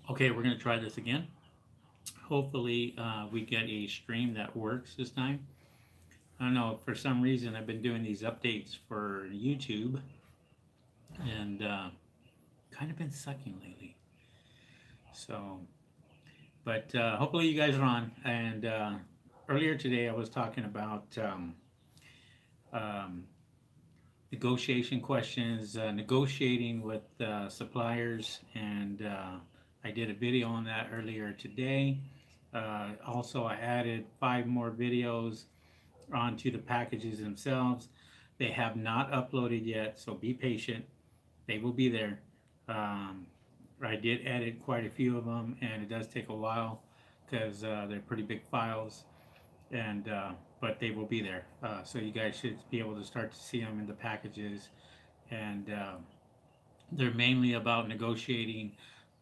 Okay, we're going to try this again. Hopefully, we get a stream that works this time. I don't know, for some reason, I've been doing these updates for YouTube and kind of been sucking lately. So, but hopefully, you guys are on. And earlier today, I was talking about um, negotiation questions, negotiating with suppliers, and I did a video on that earlier today. Also, I added 5 more videos onto the packages themselves. They have not uploaded yet, so be patient. They will be there. Um, I did edit quite a few of them, and it does take a while because they're pretty big files. And but they will be there, so you guys should be able to start to see them in the packages. And they're mainly about negotiating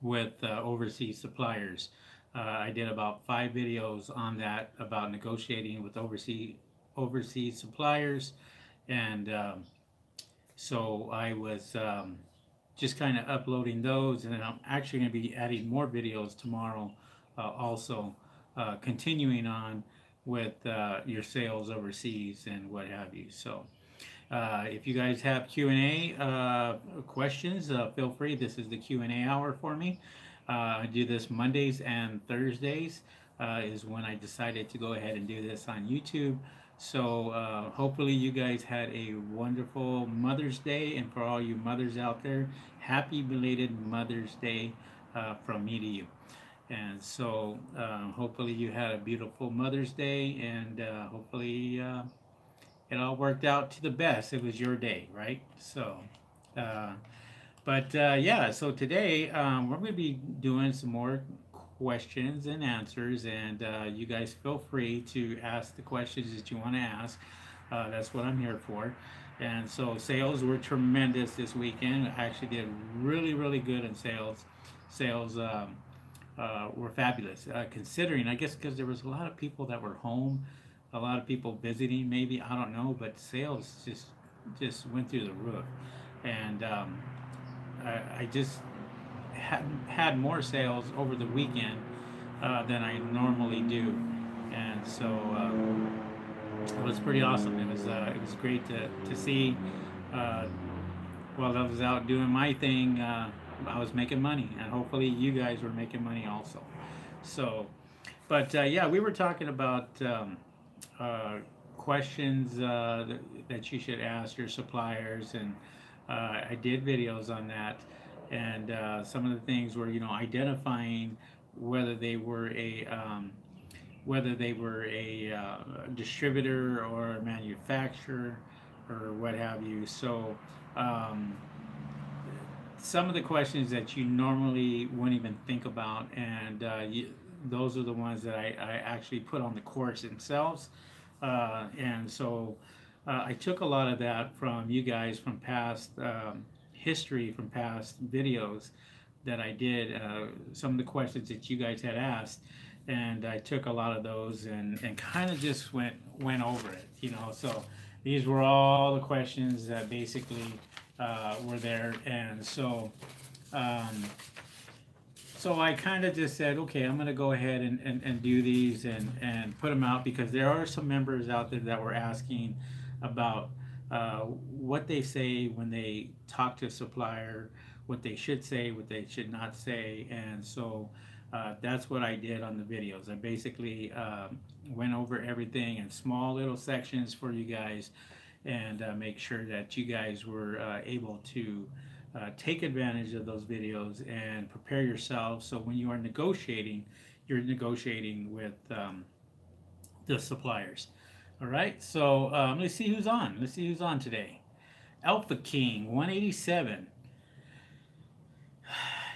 with overseas suppliers. I did about 5 videos on that about negotiating with overseas suppliers, and so I was just kind of uploading those, and I'm actually going to be adding more videos tomorrow, also continuing on with your sales overseas and what have you. So if you guys have Q&A questions, feel free. This is the Q&A hour for me. I do this Mondays and Thursdays, is when I decided to go ahead and do this on YouTube. So hopefully you guys had a wonderful Mother's Day, and for all you mothers out there, happy belated Mother's Day from me to you. And so hopefully you had a beautiful Mother's Day, and hopefully it all worked out to the best. It was your day, right? So, uh, but yeah, so today we're going to be doing some more questions and answers, and you guys feel free to ask the questions that you want to ask. That's what I'm here for. And so sales were tremendous this weekend. I actually did really, really good in sales. Sales were fabulous, considering, I guess, because there was a lot of people that were home, a lot of people visiting, maybe, I don't know, but sales just went through the roof. And I just had more sales over the weekend than I normally do, and so it was pretty awesome. It was great to see. Uh, while I was out doing my thing, I was making money, and hopefully you guys were making money also. So, but yeah, we were talking about uh, questions that you should ask your suppliers, and I did videos on that. And some of the things were, identifying whether they were a distributor or a manufacturer or what have you. So um, some of the questions that you normally wouldn't even think about, and those are the ones that I actually put on the course themselves. And so I took a lot of that from you guys, from past history, from past videos that I did, some of the questions that you guys had asked, and I took a lot of those and kind of just went over it. So these were all the questions that basically were there, and um, so I kind of just said, okay, I'm going to go ahead and do these and put them out, because there are some members out there that were asking about what they say when they talk to a supplier, what they should say, what they should not say. And so that's what I did on the videos. I basically went over everything in small little sections for you guys, and make sure that you guys were able to take advantage of those videos and prepare yourself, so when you are negotiating, you're negotiating with the suppliers. All right, so let's see who's on. Let's see who's on today. Alpha King 187.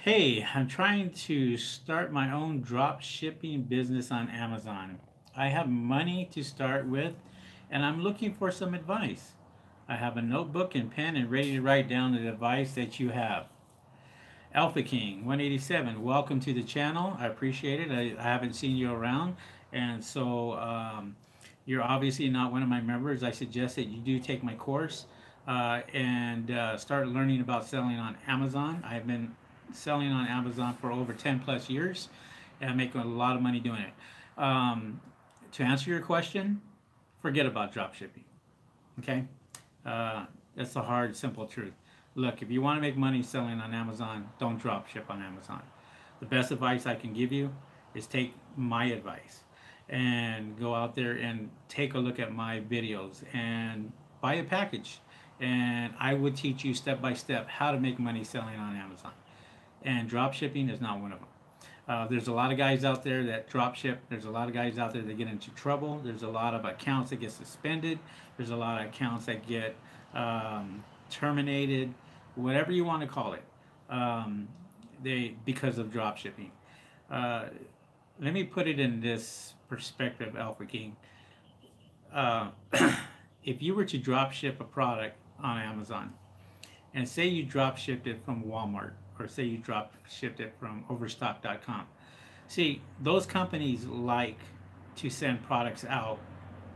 Hey, I'm trying to start my own drop shipping business on Amazon. I have money to start with, and I'm looking for some advice. I have a notebook and pen and ready to write down the advice that you have. Alpha King 187, welcome to the channel. I appreciate it. I haven't seen you around, and so you're obviously not one of my members. I suggest that you do take my course and start learning about selling on Amazon. I've been selling on Amazon for over 10 plus years, and I'm making a lot of money doing it. To answer your question, forget about drop shipping. Okay, that's the hard, simple truth. Look, if you want to make money selling on Amazon, don't drop ship on Amazon. The best advice I can give you is take my advice and go out there and take a look at my videos and buy a package. And I would teach you step by step how to make money selling on Amazon. And drop shipping is not one of them. There's a lot of guys out there that drop ship. There's a lot of guys out there that get into trouble. There's a lot of accounts that get suspended. There's a lot of accounts that get terminated, whatever you want to call it, because of drop shipping. Let me put it in this perspective, Alpha King. If you were to drop ship a product on Amazon, and say you drop shipped it from Walmart, or say you drop shipped it from overstock.com. See, those companies like to send products out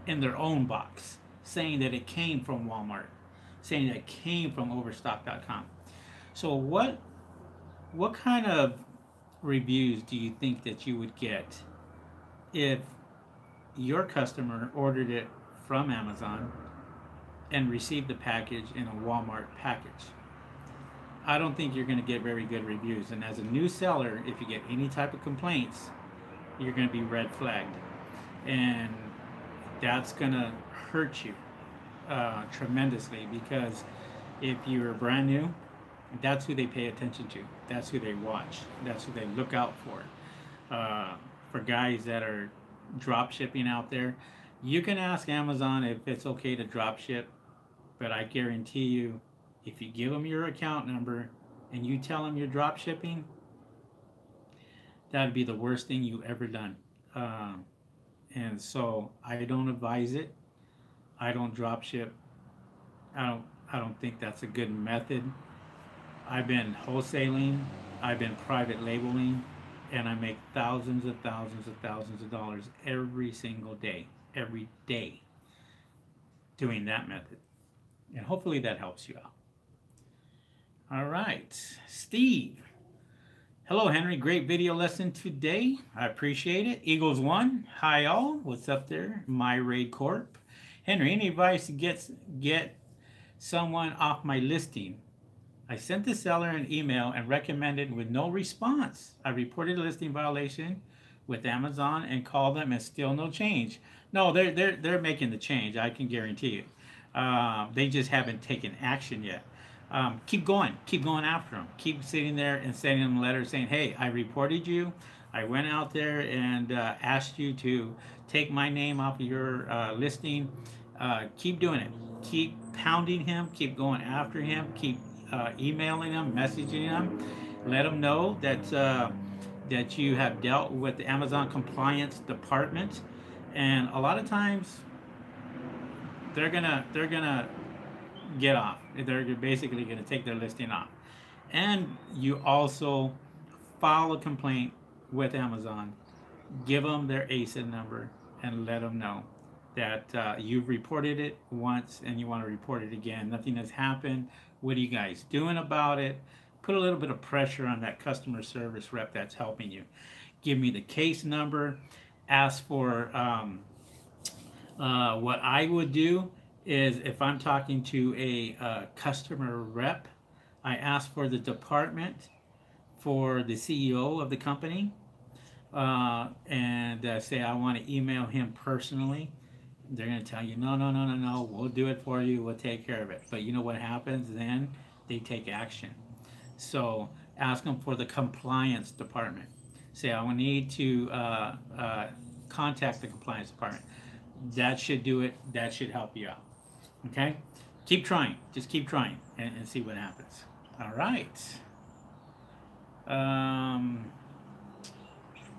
in their own box, saying that it came from Walmart, saying that it came from overstock.com. So what kind of reviews do you think that you would get if your customer ordered it from Amazon and received the package in a Walmart package? I don't think you're going to get very good reviews. And as a new seller, if you get any type of complaints, you're going to be red flagged. And that's going to hurt you tremendously, because if you're brand new, that's who they pay attention to. That's who they watch. That's who they look out for. For guys that are drop shipping out there, you can ask Amazon if it's okay to drop ship, but I guarantee you, if you give them your account number and you tell them you're drop shipping, that'd be the worst thing you ever done. And so I don't advise it. I don't drop ship. I don't think that's a good method. I've been wholesaling, I've been private labeling, and I make thousands of dollars every single day, doing that method. And hopefully that helps you out. All right, Steve. Hello, Henry. Great video lesson today. I appreciate it. Eagles 1. Hi, all. What's up there? My Raid Corp. Henry, any advice to get someone off my listing? I sent the seller an email and recommended with no response. I reported a listing violation with Amazon and called them, and still no change. No, they're making the change. I can guarantee you. They just haven't taken action yet. Keep going after them. Keep sitting there and sending them letters saying, hey, I reported you. I went out there and asked you to take my name off of your listing. Keep doing it. Keep pounding him. Keep going after him. Keep emailing him, messaging him. Let him know that that you have dealt with the Amazon compliance department. And a lot of times they're gonna get off. They're basically going to take their listing off. And you also file a complaint with Amazon, give them their ASIN number, and let them know that you've reported it once and you want to report it again. Nothing has happened. What are you guys doing about it? Put a little bit of pressure on that customer service rep that's helping you. Give me the case number. Ask for what I would do is, if I'm talking to a customer rep, I ask for the department, for the CEO of the company, and say I want to email him personally. They're going to tell you, no, we'll do it for you, we'll take care of it. But you know what happens then? They take action. So ask them for the compliance department. Say, I will need to contact the compliance department. That should do it. That should help you out. Okay? Keep trying. Just keep trying and see what happens. All right.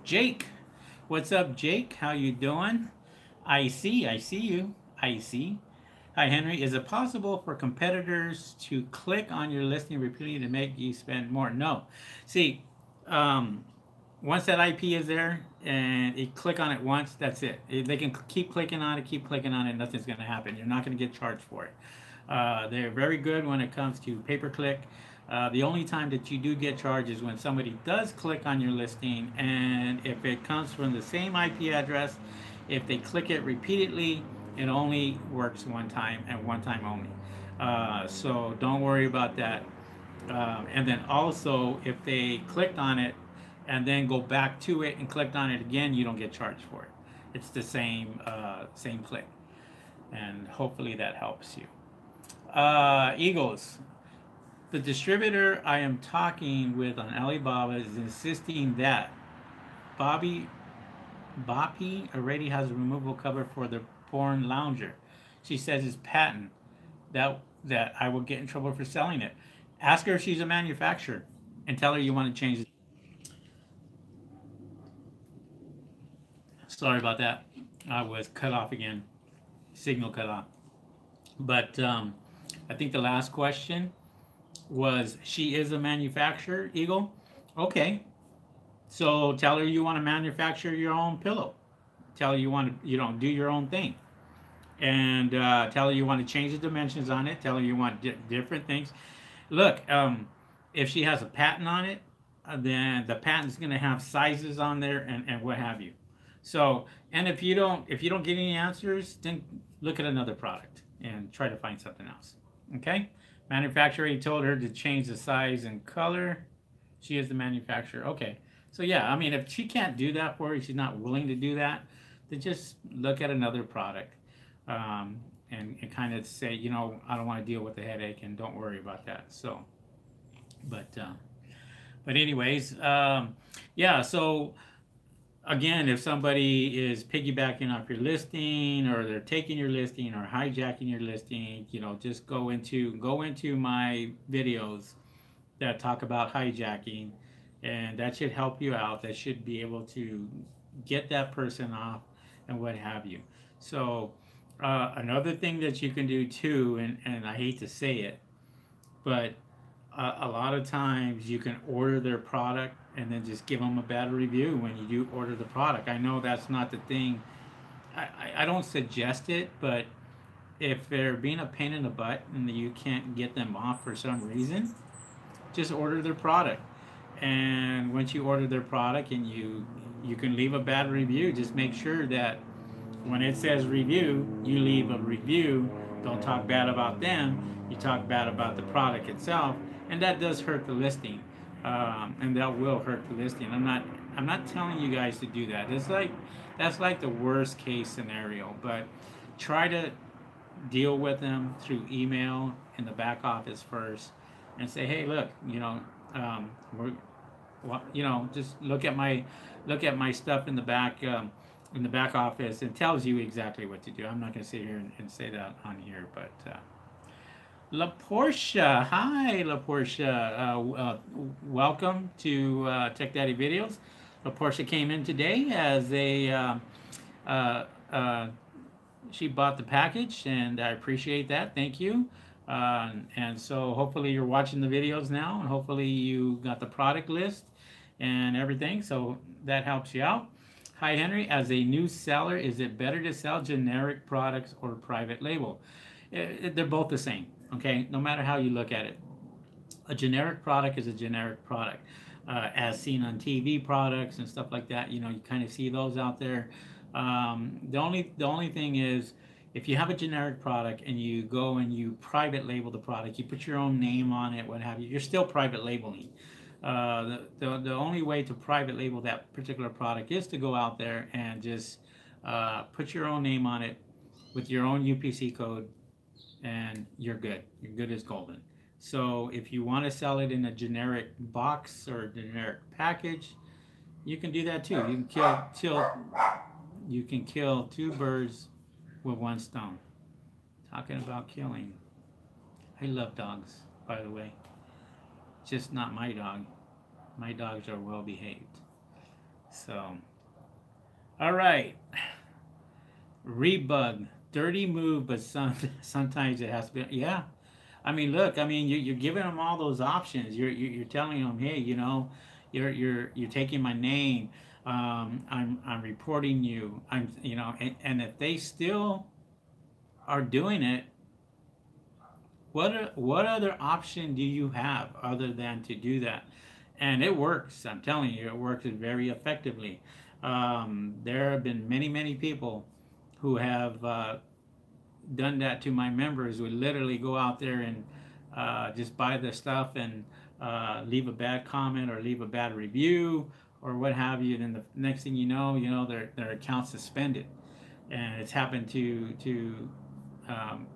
Jake. What's up, Jake? How you doing? I see you. I see. Hi, Henry. Is it possible for competitors to click on your listing repeatedly to make you spend more? No. See, once that IP is there and you click on it once, that's it. They can keep clicking on it, nothing's going to happen. You're not going to get charged for it. They're very good when it comes to pay-per-click. The only time that you do get charged is when somebody does click on your listing, and if it comes from the same IP address, if they click it repeatedly, it only works one time and one time only. So don't worry about that. And then also, if they clicked on it and then go back to it and clicked on it again, you don't get charged for it. It's the same click, and hopefully that helps you. Eagles. The distributor I am talking with on Alibaba is insisting that Bobby Boppy already has a removable cover for the porn lounger. She says it's patent that I will get in trouble for selling it. Ask her if she's a manufacturer and tell her you want to change it. Sorry about that. I was cut off again. Signal cut off. But I think the last question was she is a manufacturer, Eagle. Okay. So tell her you want to manufacture your own pillow. Tell her you want to, do your own thing. And tell her you want to change the dimensions on it. Tell her you want different things. Look, if she has a patent on it, then the patent's going to have sizes on there and what have you. So, and if you don't get any answers, then look at another product and try to find something else. Okay? Manufacturer already told her to change the size and color. She is the manufacturer. Okay. So yeah, I mean, if she can't do that for you, she's not willing to do that, then just look at another product, and kind of say, I don't want to deal with the headache, and don't worry about that. So, but anyways, yeah. So again, if somebody is piggybacking off your listing, or they're taking your listing, or hijacking your listing, just go into my videos that talk about hijacking, and that should help you out. That should be able to get that person off and what have you. So another thing that you can do too, and I hate to say it, but a lot of times you can order their product and then just give them a bad review when you do order the product. I know that's not the thing. I don't suggest it, but if they're being a pain in the butt and you can't get them off for some reason, just order their product. And once you order their product and you can leave a bad review, just make sure that when it says review, you leave a review. Don't talk bad about them. You talk bad about the product itself, and that does hurt the listing, and that will hurt the listing. I'm not telling you guys to do that. That's like the worst case scenario, but try to deal with them through email in the back office first, and say, hey, look, just look at my stuff in the back office. It tells you exactly what to do. I'm not going to sit here and say that on here, but La Portia, hi La Portia, welcome to Tech Daddy Videos. La Portia came in today as she bought the package, and I appreciate that. Thank you. And so hopefully you're watching the videos now, and hopefully you got the product list and everything, so that helps you out. Hi Henry, as a new seller, is it better to sell generic products or private label? They're both the same, okay? No matter how you look at it. A generic product is a generic product. As seen on TV products and stuff like that, you kind of see those out there. The only thing is, if you have a generic product and you go and you private label the product, you put your own name on it, what have you, you're still private labeling. The only way to private label that particular product is to go out there and just put your own name on it with your own UPC code, and you're good. You're good as golden. So if you want to sell it in a generic box or a generic package, you can do that too. You can kill two birds with one stone. Talking about killing. I love dogs, by the way. Just not my dog. My dogs are well behaved. So, all right. Rebug. Dirty move, but sometimes it has to be. Yeah. I mean, look. I mean, you're giving them all those options. You're telling them, hey, you're taking my name. I'm reporting you. And if they still are doing it, what other option do you have other than to do that? And it works. I'm telling you, it works very effectively. There have been many people who have done that to my members. We literally go out there and just buy the stuff and leave a bad comment or leave a bad review or what have you. And then the next thing you know, their account suspended. And it's happened to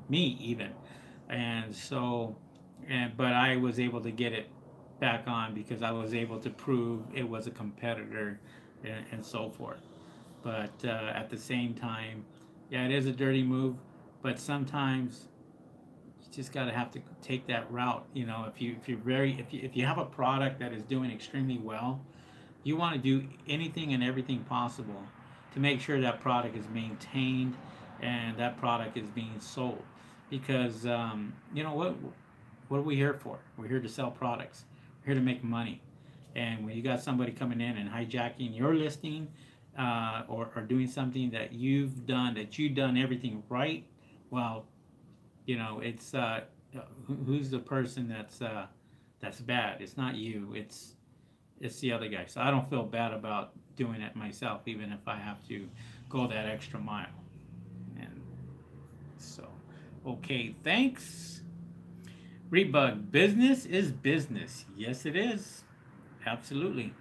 me even. And so, but I was able to get it back on because I was able to prove it was a competitor and so forth. But at the same time, yeah, it is a dirty move. But sometimes you just gotta have to take that route. You know, if you have a product that is doing extremely well, you want to do anything and everything possible to make sure that product is maintained and that product is being sold. Because you know what are we here for? We're here to sell products. We're here to make money. And when you got somebody coming in and hijacking your listing or doing something that you've done everything right, well, you know, it's who's the person that's bad? It's not you. It's the other guy. So I don't feel bad about doing it myself, even if I have to go that extra mile. And so, okay, thanks. Rebug, business is business. Yes, it is. Absolutely.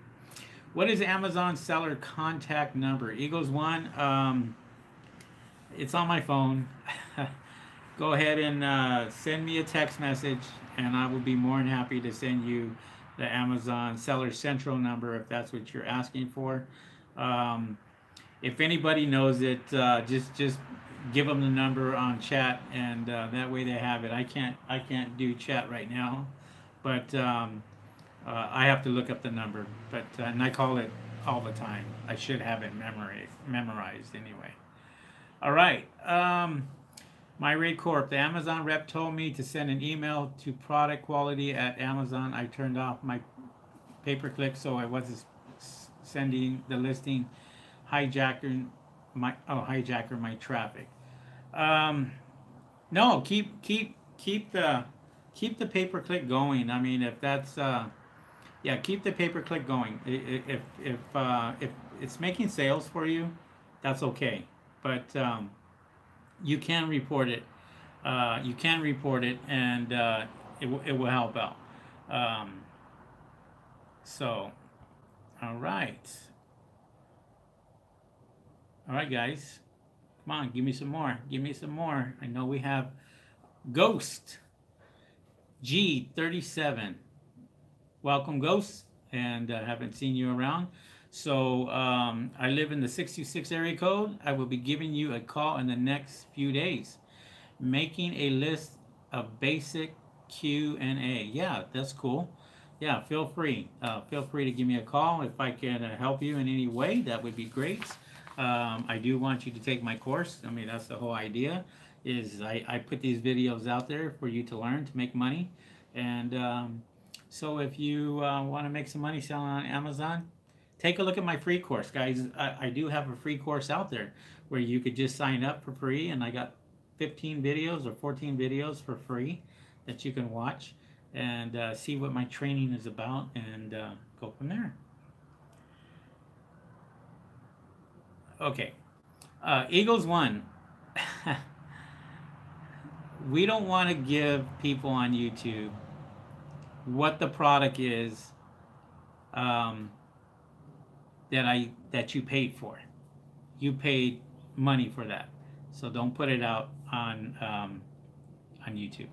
What is Amazon seller contact number? Eagles One. It's on my phone. Go ahead and send me a text message, and I will be more than happy to send you the Amazon Seller Central number if that's what you're asking for. If anybody knows it, just give them the number on chat, and that way they have it. I can't do chat right now, but I have to look up the number. But and I call it all the time. I should have it memorized anyway. All right. My Raid Corp, the Amazon rep told me to send an email to product quality at Amazon. I turned off my pay-per-click, so I wasn't sending the listing. Hijacker my traffic. No, keep the pay-per-click going. I mean, if that's yeah, keep the pay-per-click going. If it's making sales for you, that's okay. But you can report it. You can report it, and it will help out. So, all right, guys, come on, give me some more. Give me some more. I know we have Ghost G37. Welcome, Ghost, and haven't seen you around. So I live in the 626 area code. I will be giving you a call in the next few days. Making a list of basic Q&A. Yeah, that's cool. Yeah, feel free. Feel free to give me a call if I can help you in any way. That would be great. I do want you to take my course. I mean, that's the whole idea. Is I put these videos out there for you to learn to make money. And so if you want to make some money selling on Amazon, take a look at my free course, guys. I do have a free course out there where you could just sign up for free, and I got 15 videos or 14 videos for free that you can watch and see what my training is about and go from there. Okay. Eagles One. We don't want to give people on YouTube what the product is that you paid for. You paid money for that, so don't put it out on YouTube.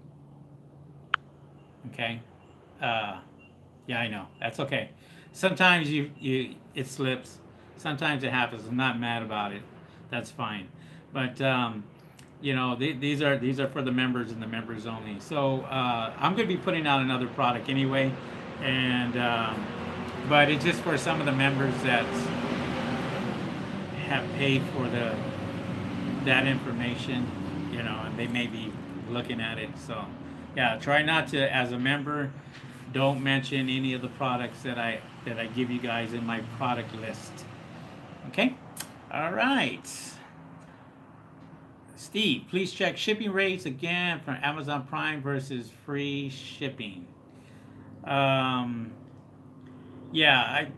Okay. Yeah, I know, that's okay. Sometimes it slips. Sometimes it happens. I'm not mad about it. That's fine. But you know, these are for the members and the members only. So I'm going to be putting out another product anyway, and but it's just for some of the members that have paid for that information, you know, and they may be looking at it. So yeah, try not to, as a member, don't mention any of the products that I give you guys in my product list. Okay. All right. Steve, please check shipping rates again from Amazon Prime versus free shipping. Um, yeah,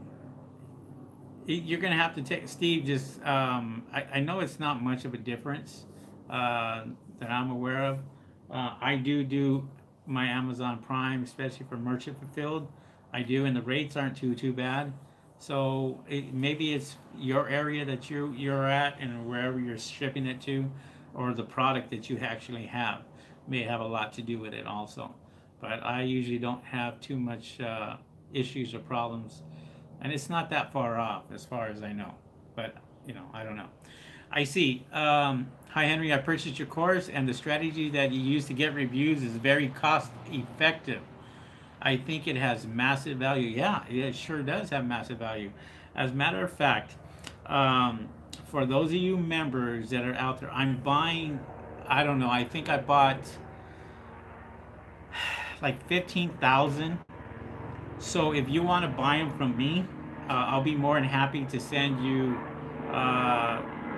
you're gonna have to take Steve. Just I know it's not much of a difference that I'm aware of. I do my Amazon Prime, especially for merchant fulfilled. I do, and the rates aren't too bad. So maybe it's your area that you're at, and wherever you're shipping it to, or the product that you actually have may have a lot to do with it also. But I usually don't have too much issues or problems, and it's not that far off as far as I know. But I don't know. I see. Hi Henry, I purchased your course, and the strategy that you use to get reviews is very cost effective. I think it has massive value. Yeah, it sure does have massive value. As a matter of fact, um, for those of you members that are out there, I'm buying, I don't know, I think I bought like 15,000. So if you want to buy them from me, I'll be more than happy to send you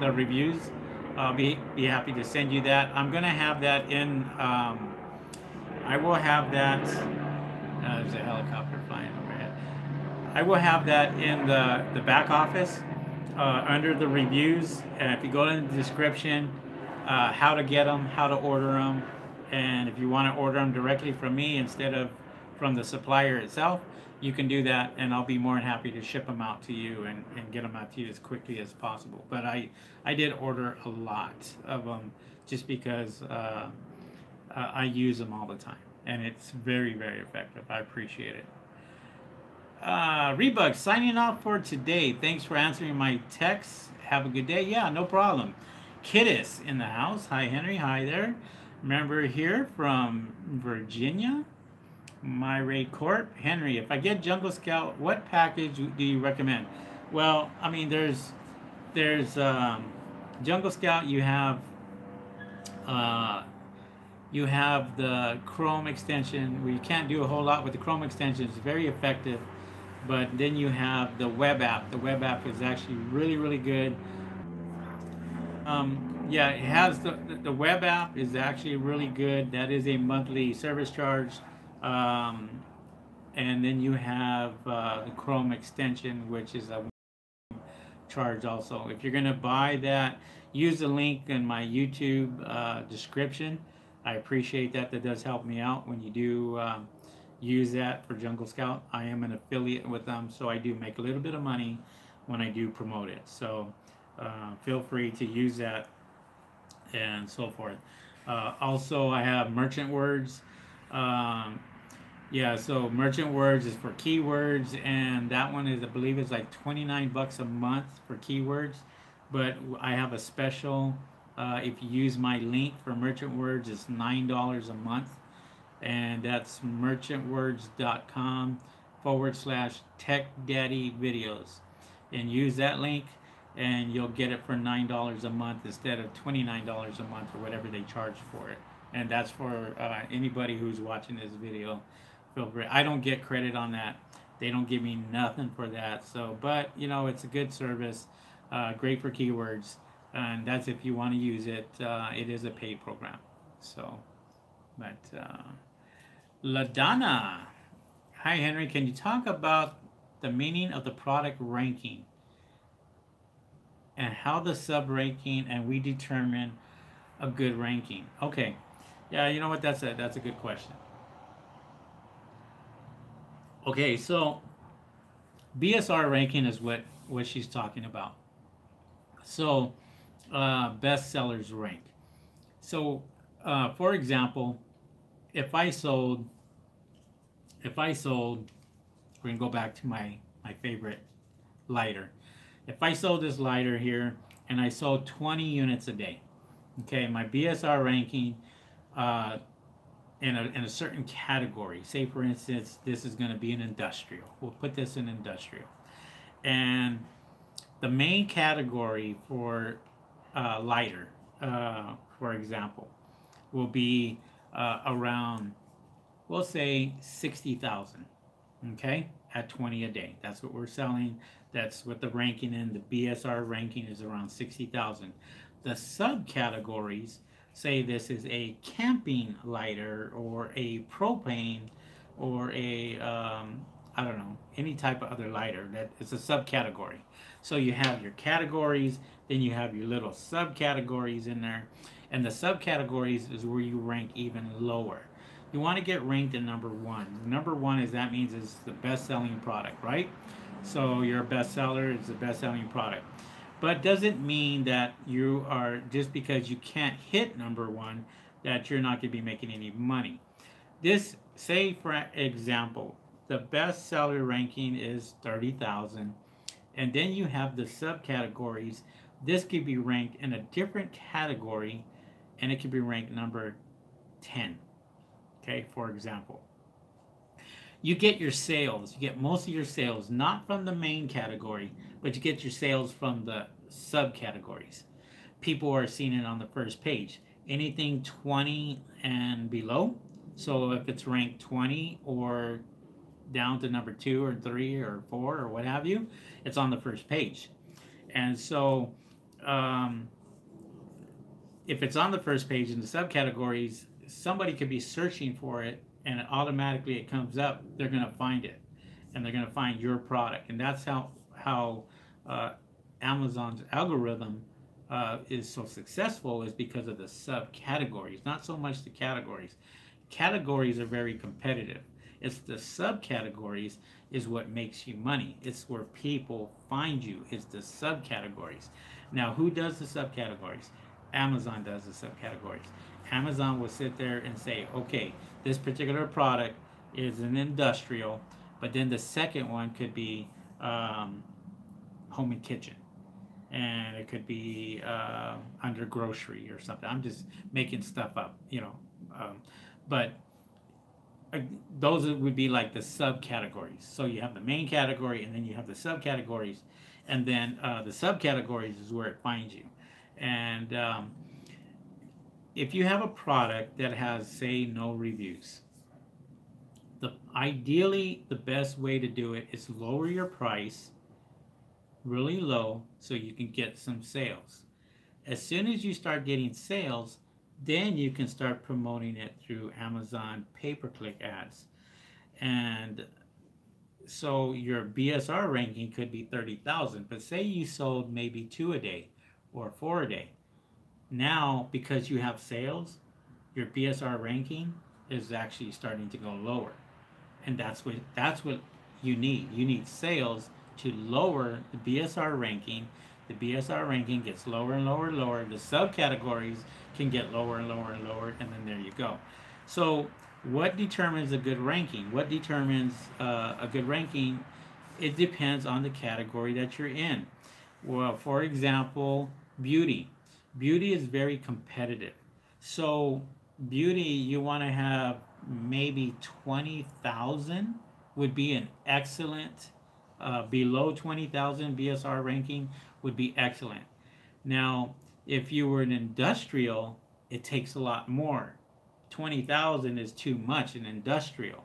the reviews. I'll be happy to send you that. I'm going to have that in, I will have that. There's a helicopter flying overhead. I will have that in the back office under the reviews. And if you go in the description, how to get them, how to order them, and if you want to order them directly from me instead of from the supplier itself, you can do that, and I'll be more than happy to ship them out to you and get them out to you as quickly as possible. But I did order a lot of them just because I use them all the time, and it's very, very effective. I appreciate it. Rebug, signing off for today. Thanks for answering my texts. Have a good day. Yeah, no problem. Kiddis in the house. Hi, Henry. Hi there. Remember here from Virginia. My Raid Corp. Henry, if I get Jungle Scout, what package do you recommend? Well, I mean, there's Jungle Scout. Uh, you have the Chrome extension where you can't do a whole lot with the Chrome extension. It's very effective. But then you have the web app. The web app is actually really, really good. Yeah, it has the web app is actually really good. That is a monthly service charge. Um, and then you have the Chrome extension, which is a charge also. If you're going to buy that, use the link in my YouTube description. I appreciate that. That does help me out when you do use that for Jungle Scout. I am an affiliate with them, so I do make a little bit of money when I do promote it. So feel free to use that and so forth. Also, I have Merchant Words. Yeah, so Merchant Words is for keywords, and that one is, I believe, it's like 29 bucks a month for keywords. But I have a special. If you use my link for Merchant Words, it's $9 a month, and that's merchantwords.com/Tech Daddy Videos, and use that link, and you'll get it for $9 a month instead of $29 a month or whatever they charge for it. And that's for anybody who's watching this video. Feel free. I don't get credit on that. They don't give me nothing for that. So, but it's a good service, great for keywords, and that's if you want to use it. It is a paid program. So, but LaDonna, hi Henry, can you talk about the meaning of the product ranking and how the sub ranking and we determine a good ranking? Okay, yeah, you know what? That's a good question. Okay, so BSR ranking is what she's talking about. So bestsellers rank. So for example, if I sold, we're gonna go back to my favorite lighter. If I sold this lighter here and I sold 20 units a day, okay, my BSR ranking in a certain category, say for instance, this is going to be an industrial. We'll put this in industrial. And the main category for lighter, for example, will be around, we'll say 60,000, okay, at 20 a day. That's what we're selling. That's what the ranking in the BSR ranking is, around 60,000. the subcategories, say this is a camping lighter or a propane or a I don't know, any type of other lighter, that it's a subcategory. So you have your categories, then you have your little subcategories in there, and the subcategories is where you rank even lower. You want to get ranked at number one. Number one is, that means it's the best selling product, right? So you're a bestseller, it's the best selling product. But doesn't mean that you are, just because you can't hit number one, that you're not going to be making any money. This, say for example, the best seller ranking is 30,000, and then you have the subcategories. This could be ranked in a different category, and it could be ranked number 10. Okay, for example, you get your sales, you get most of your sales not from the main category, but you get your sales from the subcategories. People are seeing it on the first page. Anything 20 and below, so if it's ranked 20 or down to number 2 or 3 or 4 or what have you, it's on the first page. And so if it's on the first page in the subcategories, somebody could be searching for it, and automatically it comes up. They're going to find it, and they're going to find your product. And that's how Amazon's algorithm is so successful, is because of the subcategories, not so much the categories. Categories are very competitive. It's the subcategories is what makes you money. It's where people find you. It's the subcategories. Now, who does the subcategories? Amazon does the subcategories. Amazon will sit there and say, okay, this particular product is an industrial, but then the second one could be home and kitchen, and it could be under grocery or something. I'm just making stuff up, but those would be like the subcategories. So you have the main category, and then you have the subcategories, and then the subcategories is where it finds you. And if you have a product that has, say, no reviews, ideally the best way to do it is lower your price really low so you can get some sales. As soon as you start getting sales, then you can start promoting it through Amazon pay-per-click ads. And so your BSR ranking could be 30,000, but say you sold maybe 2 a day or 4 a day. Now, because you have sales, your BSR ranking is actually starting to go lower. And that's what you need. You need sales to lower the BSR ranking. The BSR ranking gets lower and lower and lower. The subcategories can get lower and lower and lower, and then there you go. So what determines a good ranking? What determines a good ranking? It depends on the category that you're in. Well, for example, beauty. Beauty is very competitive. So beauty, you want to have maybe 20,000 would be an excellent, below 20,000 BSR ranking would be excellent. Now, if you were an industrial, it takes a lot more. 20,000 is too much in industrial.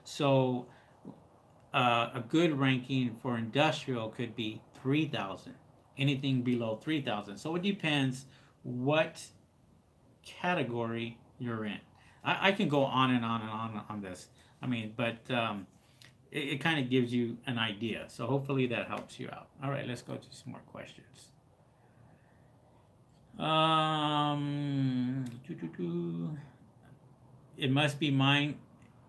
So a good ranking for industrial could be 3,000. Anything below 3,000. So it depends what category you're in. I can go on and on and on this. I mean, but it kind of gives you an idea. So hopefully that helps you out. All right, let's go to some more questions. It must be mine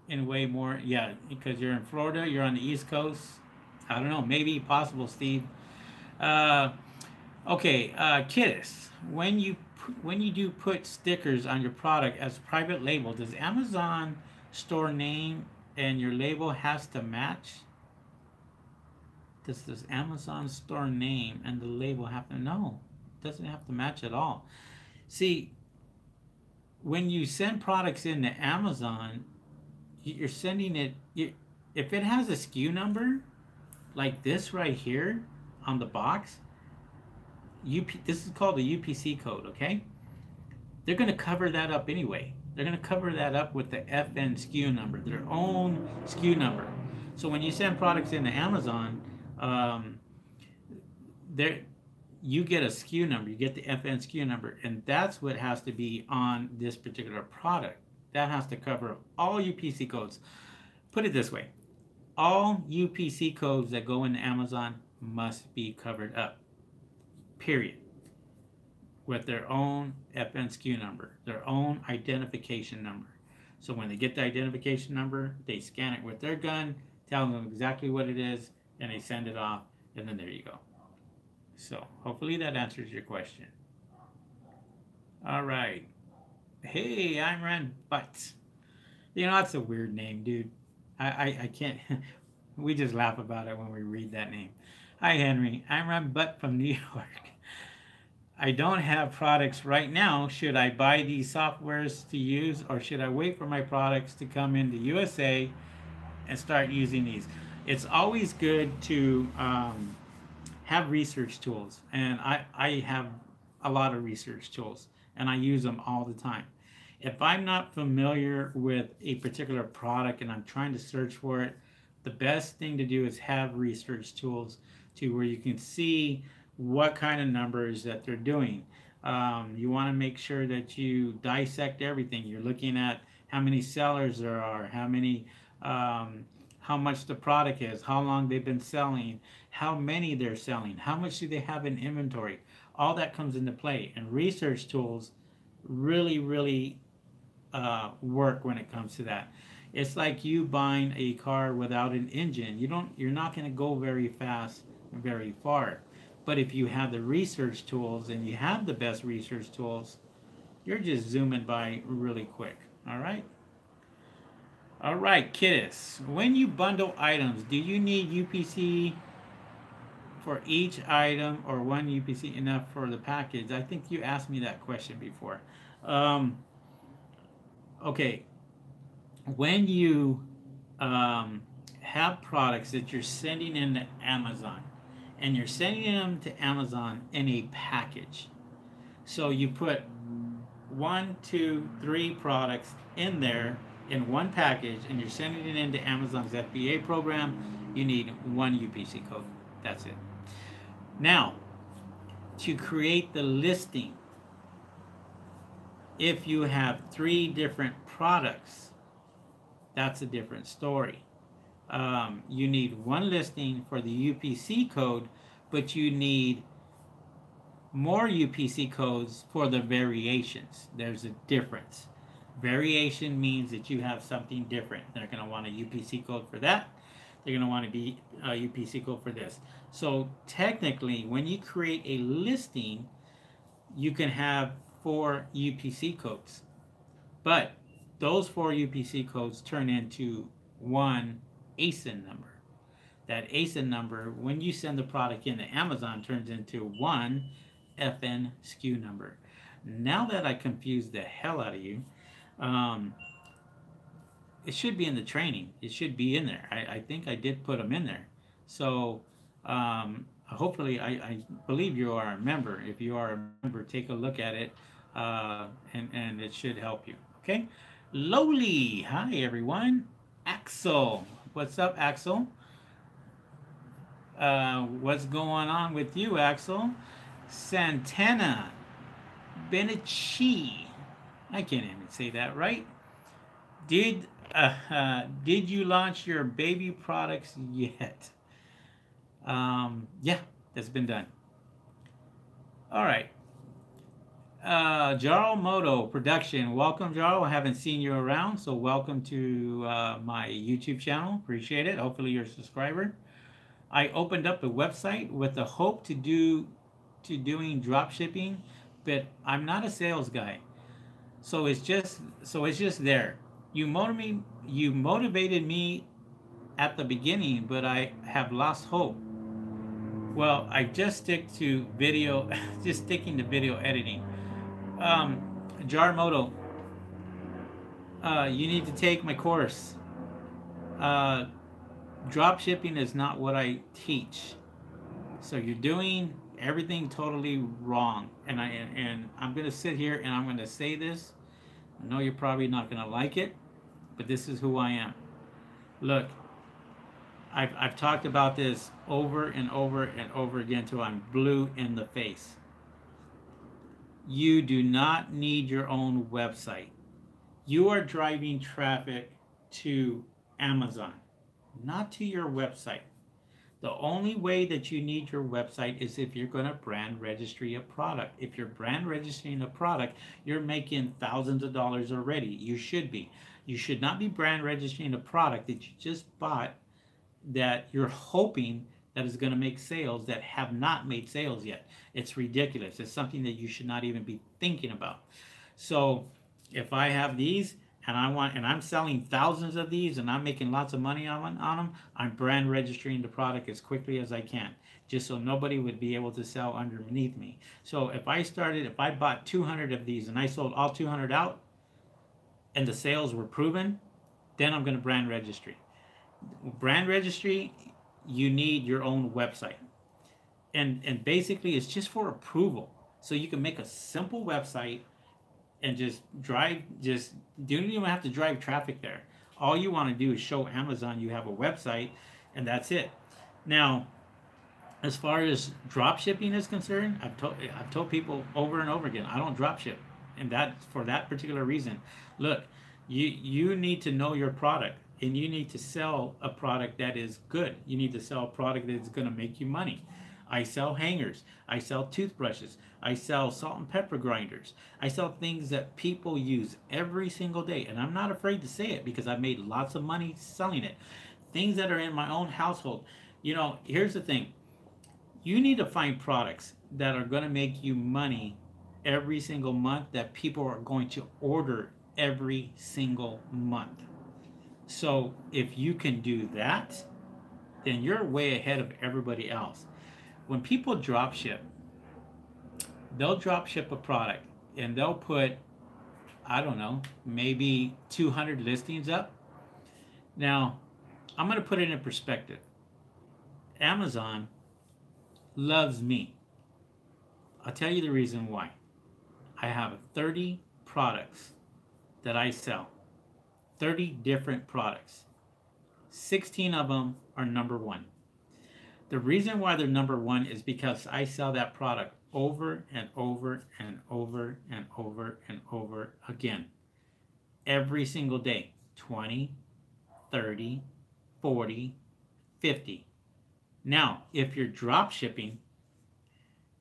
in way more. Yeah, because you're in Florida, you're on the East Coast. I don't know, maybe possible, Steve. Okay, Kiddis, when you do put stickers on your product as private label, does Amazon store name and your label has to match? Does this Amazon store name and the label have to? No, it doesn't have to match at all. See, when you send products into Amazon, you're sending it, if it has a SKU number like this right here on the box, this is called the UPC code, okay? They're going to cover that up anyway. They're going to cover that up with the FN SKU number, their own SKU number. So when you send products into Amazon, you get a SKU number, you get the FN SKU number, and that's what has to be on this particular product. That has to cover all UPC codes. Put it this way, all UPC codes that go into Amazon must be covered up, period, with their own FN SKU number, their own identification number. So when they get the identification number, they scan it with their gun, tell them exactly what it is, and they send it off, and then there you go. So hopefully that answers your question. All right. Hey, I'm Ran Butts. You know, that's a weird name, dude. I can't. We just laugh about it when we read that name. Hi, Henry. I'm Ran Butt from New York. I don't have products right now. Should I buy these softwares to use, or should I wait for my products to come into USA and start using these? It's always good to have research tools, and I have a lot of research tools, and I use them all the time. If I'm not familiar with a particular product and I'm trying to search for it, the best thing to do is have research tools to where you can see what kind of numbers that they're doing. You want to make sure that you dissect everything. You're looking at how many sellers there are, how much the product is, how long they've been selling, how many they're selling, how much do they have in inventory. All that comes into play, and research tools really work when it comes to that. It's like you buying a car without an engine. You're not going to go very fast, very far. But if you have the research tools and you have the best research tools, you're just zooming by really quick. All right. All right, Kittis. When you bundle items, do you need UPC for each item, or one UPC enough for the package? I think you asked me that question before. Okay, when you have products that you're sending into Amazon, and you're sending them to Amazon in a package, so you put 1, 2, 3 products in there in one package, and you're sending it into Amazon's FBA program, you need one UPC code. That's it. Now, to create the listing, if you have 3 different products, that's a different story. You need one listing for the UPC code, but you need more UPC codes for the variations. There's a difference. Variation means that you have something different. They're going to want a UPC code for that. They're going to want to be a UPC code for this. So technically, when you create a listing, you can have 4 UPC codes. But those 4 UPC codes turn into one ASIN number. That ASIN number, when you send the product into Amazon, turns into one FN SKU number. Now that I confused the hell out of you, it should be in the training. It should be in there. I think I did put them in there. So hopefully, I believe you are a member. If you are a member, take a look at it, and it should help you. Okay? Lowly. Hi, everyone. Axel. What's up, Axel? What's going on with you, Axel? Santana. Benici. I can't even say that right. Did you launch your baby products yet? Yeah, that's been done. All right. Jarl Moto Production. Welcome, Jarl. I haven't seen you around, so welcome to my YouTube channel. Appreciate it. Hopefully you're a subscriber. I opened up a website with the hope to doing drop shipping, but I'm not a sales guy. So it's just there. You motivated me at the beginning, but I have lost hope. Well, I just stick to video, just sticking to video editing. Jarmoto, you need to take my course. Drop shipping is not what I teach. So you're doing everything totally wrong. And I'm gonna sit here and I'm gonna say this. I know you're probably not gonna like it, but this is who I am. Look, I've talked about this over and over and over again till I'm blue in the face. You do not need your own website. You are driving traffic to Amazon, not to your website. The only way that you need your website is if you're going to brand registry a product. If you're brand registering a product, you're making thousands of dollars already. You should be. You should not be brand registering a product that you just bought that you're hoping that is going to make sales that have not made sales yet. It's ridiculous. It's something that you should not even be thinking about. So if I have these and I'm selling thousands of these and I'm making lots of money on them, I'm brand registering the product as quickly as I can, just so nobody would be able to sell underneath me. So if I bought 200 of these and I sold all 200 out and the sales were proven, then I'm going to brand registry. Brand registry, you need your own website. And basically it's just for approval. So you can make a simple website and just you don't even have to drive traffic there. All you want to do is show Amazon you have a website, and that's it. Now, as far as drop shipping is concerned, I've told people over and over again, I don't drop ship, and that for that particular reason. Look, you need to know your product, and you need to sell a product that is good. You need to sell a product that is going to make you money. I sell hangers. I sell toothbrushes. I sell salt and pepper grinders. I sell things that people use every single day. And I'm not afraid to say it because I've made lots of money selling it. Things that are in my own household. You know, here's the thing. You need to find products that are going to make you money every single month, that people are going to order every single month. So if you can do that, then you're way ahead of everybody else. When people drop ship, they'll drop ship a product and they'll put, I don't know, maybe 200 listings up. Now, I'm going to put it in perspective. Amazon loves me. I'll tell you the reason why. I have 30 products that I sell, 30 different products. 16 of them are number one. The reason why they're number one is because I sell that product over and over and over and over and over again. Every single day. 20, 30, 40, 50. Now, if you're drop shipping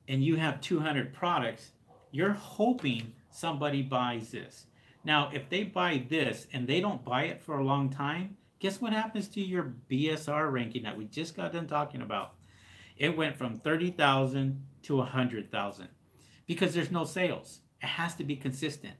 and you have 200 products, you're hoping somebody buys this. Now, if they buy this and they don't buy it for a long time, guess what happens to your BSR ranking that we just got done talking about? It went from 30,000 to 100,000 because there's no sales. It has to be consistent.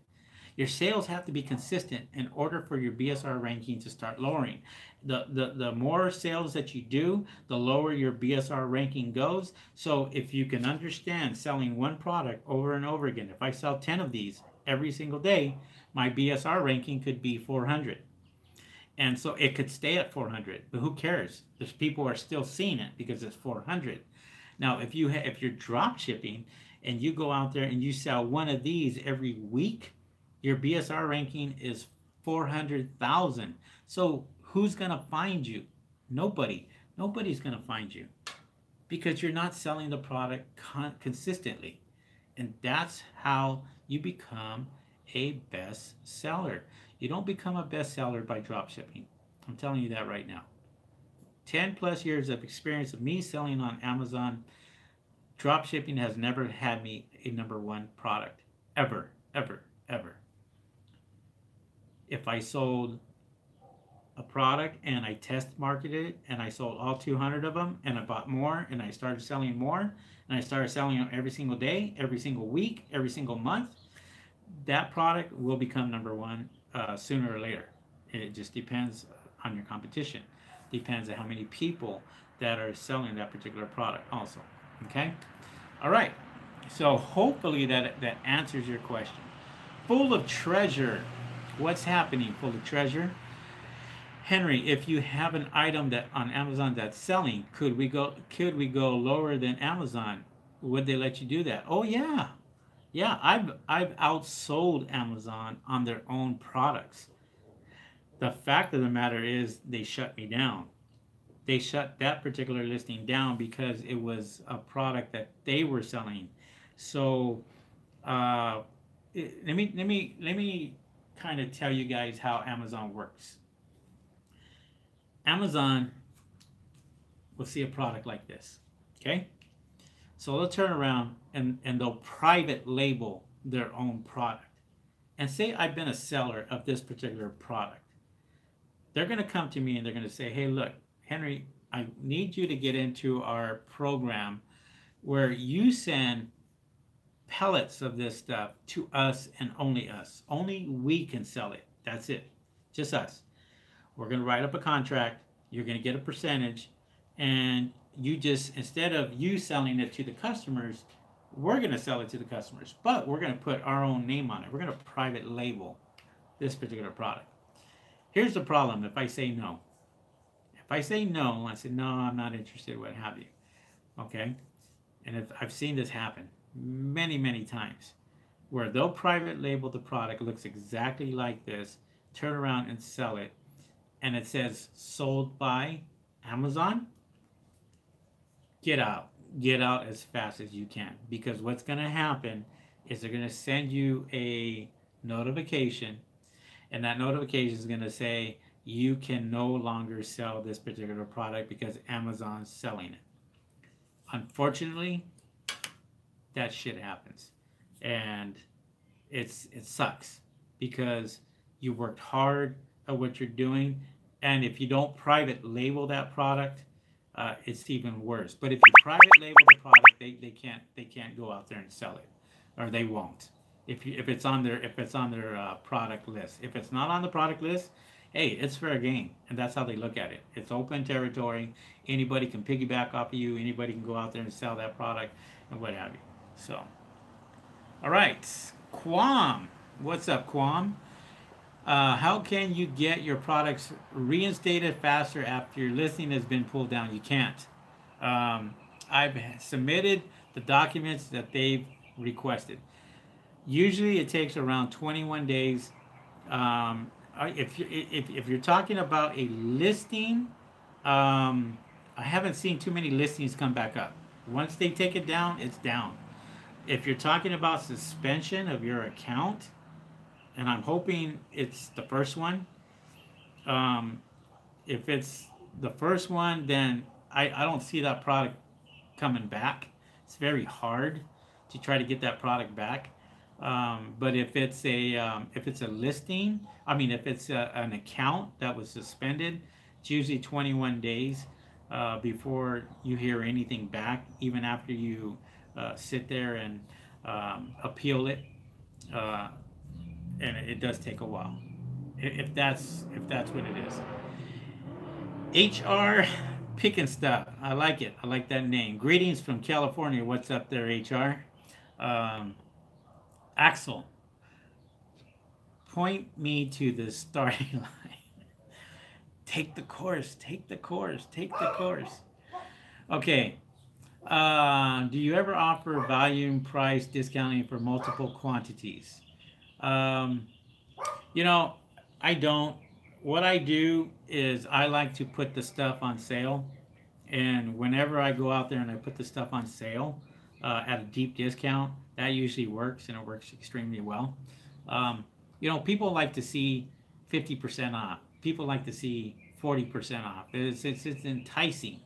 Your sales have to be consistent in order for your BSR ranking to start lowering. The more sales that you do, the lower your BSR ranking goes. So if you can understand selling one product over and over again, if I sell 10 of these every single day, my BSR ranking could be 400. And so it could stay at 400, but who cares? There's people are still seeing it because it's 400. Now, if you're drop shipping and you go out there and you sell one of these every week, your BSR ranking is 400,000. So who's going to find you? Nobody. Nobody's going to find you because you're not selling the product consistently. And that's how you become a best seller. You don't become a best seller by drop shipping. I'm telling you that right now. 10 plus years of experience of me selling on Amazon, drop shipping has never had me a number one product. Ever, ever, ever. If I sold a product and I test marketed it and I sold all 200 of them and I bought more and I started selling more and I started selling them every single day, every single week, every single month, that product will become number one sooner or later. It just depends on your competition. Depends on how many people that are selling that particular product also. Okay? All right. So hopefully that answers your question. Full of treasure. What's happening? Full of treasure. Henry, if you have an item that on Amazon that's selling, could we go lower than Amazon? Would they let you do that? Oh yeah. Yeah, I've outsold Amazon on their own products. The fact of the matter is they shut me down. they shut that particular listing down because it was a product that they were selling. So uh, let me kind of tell you guys how Amazon works. Amazon will see a product like this, okay? So they'll turn around and they'll private label their own product. And say I've been a seller of this particular product. They're going to come to me and they're going to say, hey, look, Henry, I need you to get into our program where you send pellets of this stuff to us and only us. Only we can sell it. That's it. Just us. We're going to write up a contract. You're going to get a percentage. And you just, instead of you selling it to the customers, we're going to sell it to the customers. But we're going to put our own name on it. We're going to private label this particular product. Here's the problem if I say no. If I say no, I say, no, I'm not interested, what have you. Okay? And if I've seen this happen many, many times, where they'll private label the product, it looks exactly like this, turn around and sell it, and it says sold by Amazon. Get out. Get out as fast as you can. Because what's going to happen is they're going to send you a notification, and that notification is going to say you can no longer sell this particular product because Amazon's selling it. Unfortunately, that shit happens. And it sucks because you worked hard at what you're doing, and if you don't private label that product, it's even worse. But if you private label the product, they can't go out there and sell it, or they won't. If it's on their product list. If it's not on the product list, hey, it's fair game, and that's how they look at it. It's open territory. Anybody can piggyback off of you. Anybody can go out there and sell that product, and what have you. So, all right, Quam, what's up, Quam? How can you get your products reinstated faster after your listing has been pulled down? You can't. I've submitted the documents that they've requested. Usually it takes around 21 days. If you're talking about a listing, I haven't seen too many listings come back up. Once they take it down, it's down. If you're talking about suspension of your account, and I'm hoping it's the first one. If it's the first one, then I don't see that product coming back. It's very hard to try to get that product back. But if it's a listing, if it's an account that was suspended, it's usually 21 days before you hear anything back, even after you sit there and appeal it. And it does take a while, if that's what it is. HR picking stuff. I like it. I like that name. Greetings from California. What's up there, HR? Axel, point me to the starting line. Take the course. Take the course. Take the course. Okay. Do you ever offer volume price discounting for multiple quantities? I don't. What I do is I like to put the stuff on sale, and whenever I go out there and I put the stuff on sale at a deep discount, that usually works, and it works extremely well. People like to see 50% off. People like to see 40% off. It's enticing.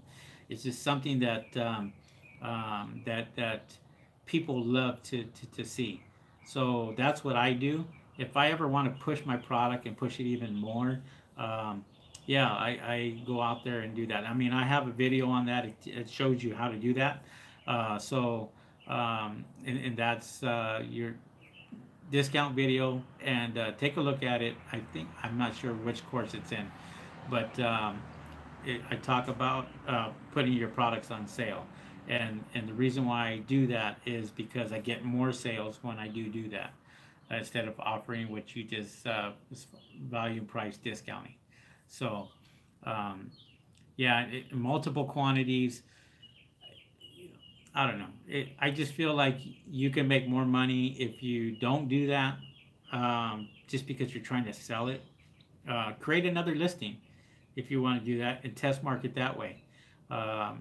It's just something that that people love to see. So that's what I do. If I ever want to push my product and push it even more, I go out there and do that. I have a video on that. It shows you how to do that. And that's your discount video, and take a look at it. I'm not sure which course it's in, but I talk about putting your products on sale. And the reason why I do that is because I get more sales when I do that, instead of offering what you just volume price discounting. So multiple quantities. I don't know. I just feel like you can make more money if you don't do that, just because you're trying to sell it. Create another listing. if you want to do that, and test market that way.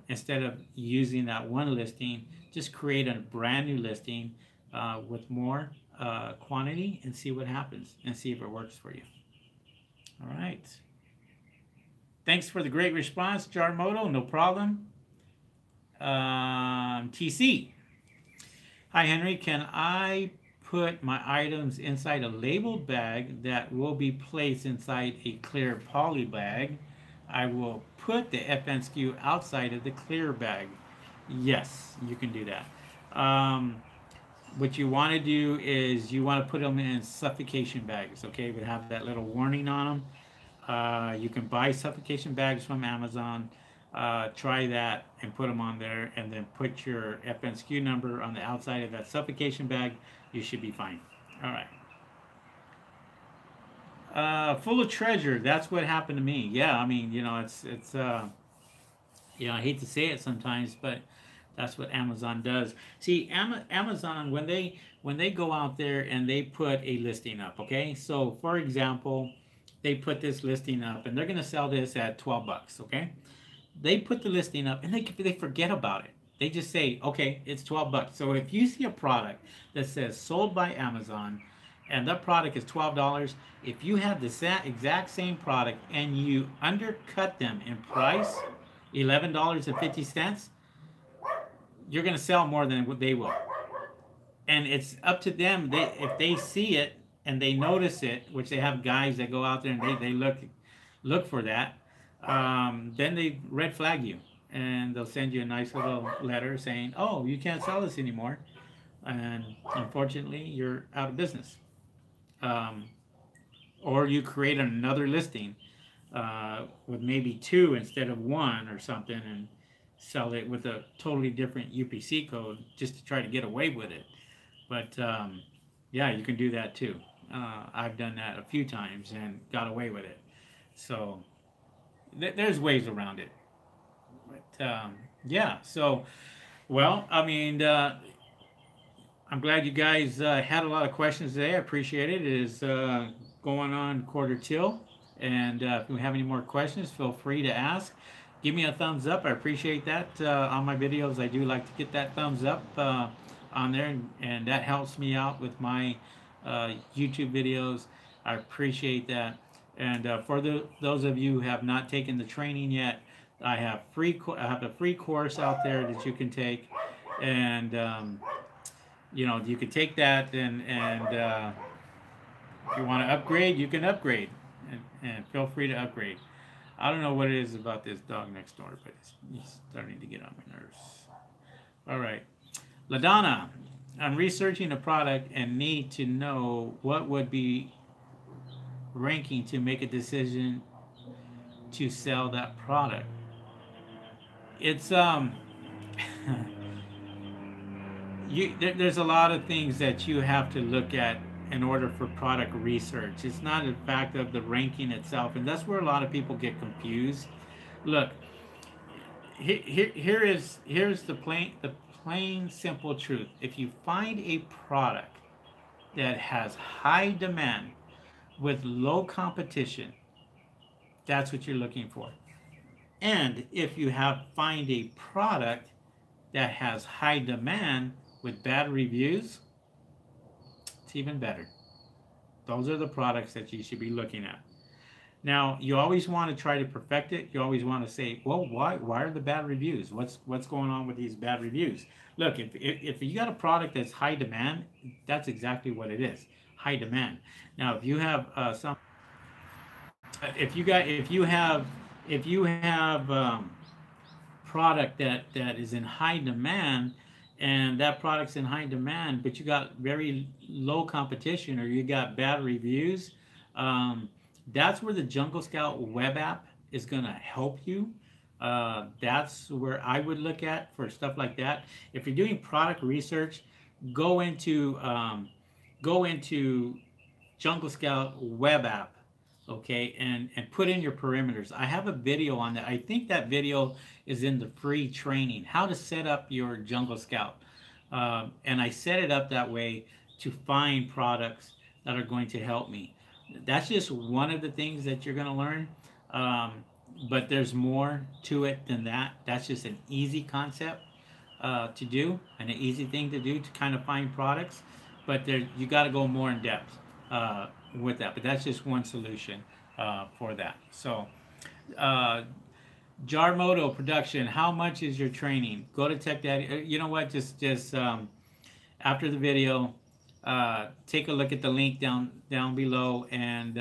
Instead of using that one listing, just create a brand new listing with more quantity and see what happens and see if it works for you. All right. Thanks for the great response, Jarmoto. No problem. TC. Hi, Henry. Can I put my items inside a labeled bag that will be placed inside a clear poly bag? I will put the FNSKU outside of the clear bag. Yes, you can do that. What you want to do is you want to put them in suffocation bags, okay? Would have that little warning on them. You can buy suffocation bags from Amazon. Try that and put them on there, and then put your FNSKU number on the outside of that suffocation bag. You should be fine. All right. Full of treasure. That's what happened to me. Yeah, I mean, it's I hate to say it sometimes, but that's what Amazon does. See, Amazon, when they go out there and they put a listing up, okay? So for example, they put this listing up and they're going to sell this at 12 bucks, okay? They put the listing up and they forget about it. They just say, okay, it's 12 bucks. So if you see a product that says sold by Amazon and that product is $12, if you have the exact same product and you undercut them in price, $11.50, you're going to sell more than what they will. And it's up to them. If they see it and they notice it, which they have guys that go out there and they look for that, then they red flag you and they'll send you a nice little letter saying, oh, you can't sell this anymore, and unfortunately you're out of business. Or you create another listing with maybe 2 instead of 1 or something, and sell it with a totally different UPC code just to try to get away with it. But yeah, you can do that too. I've done that a few times and got away with it. So there's ways around it. But yeah, so, well, I mean, I'm glad you guys had a lot of questions today. I appreciate it. It is going on quarter till. And if you have any more questions, feel free to ask. Give me a thumbs up. I appreciate that. On my videos, I do like to get that thumbs up on there, and that helps me out with my YouTube videos. I appreciate that. And for those of you who have not taken the training yet, I have a free course out there that you can take, and you can take that, and if you want to upgrade, you can upgrade, and feel free to upgrade. I don't know what it is about this dog next door, but he's starting to get on my nerves. All right. LaDonna, I'm researching a product and need to know what would be ranking to make a decision to sell that product. It's there's a lot of things that you have to look at in order for product research. It's not a fact of the ranking itself, and that's where a lot of people get confused. Look, here's the plain simple truth. If you find a product that has high demand with low competition, that's what you're looking for. And if you find a product that has high demand with bad reviews, it's even better. Those are the products that you should be looking at. Now, you always want to try to perfect it. You always want to say, well, why are the bad reviews? What's going on with these bad reviews? Look, if you got a product that's high demand, that's exactly what it is, high demand. Now, if you have product that is in high demand, and that product's in high demand, but you got very low competition, or you got bad reviews, that's where the Jungle Scout web app is going to help you. That's where I would look at for stuff like that. If you're doing product research, go into Jungle Scout web app, okay, and put in your perimeters. I have a video on that. I think that video is in the free training, how to set up your Jungle Scout. And I set it up that way to find products that are going to help me. That's just one of the things that you're going to learn. but there's more to it than that. That's just an easy concept to do and an easy thing to do to kind of find products. But there, you got to go more in depth with that. But that's just one solution for that. So, uh, Jarmoto production. How much is your training? Go to Tech Daddy. You know what? Just after the video, take a look at the link down below, and